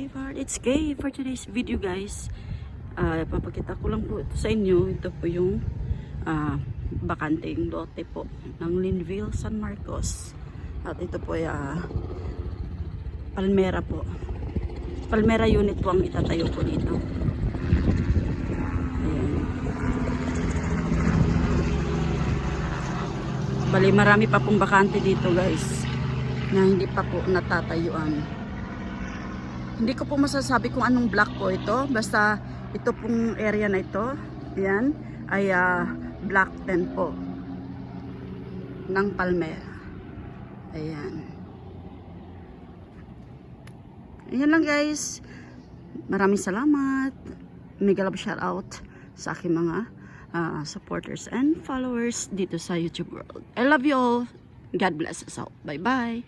Boulevard. It's Kay for today's video, guys. Papakita ko lang po ito sa inyo. Ito po yung bakanteng lote po ng Linville, San Marcos. At ito po ay Palmera po. Palmera unit po ang itatayo po dito. Ayan. Bali, marami pa pong bakante dito, guys, na hindi pa po natatayuan. Hindi ko po masasabi kung anong block po ito. Basta ito pong area na ito, ayan, ay block 10 po ng Palmera. Ayan. Ayan lang, guys. Maraming salamat. Mega love shout out sa aking mga supporters and followers dito sa YouTube world. I love you all. God bless us all. Bye bye.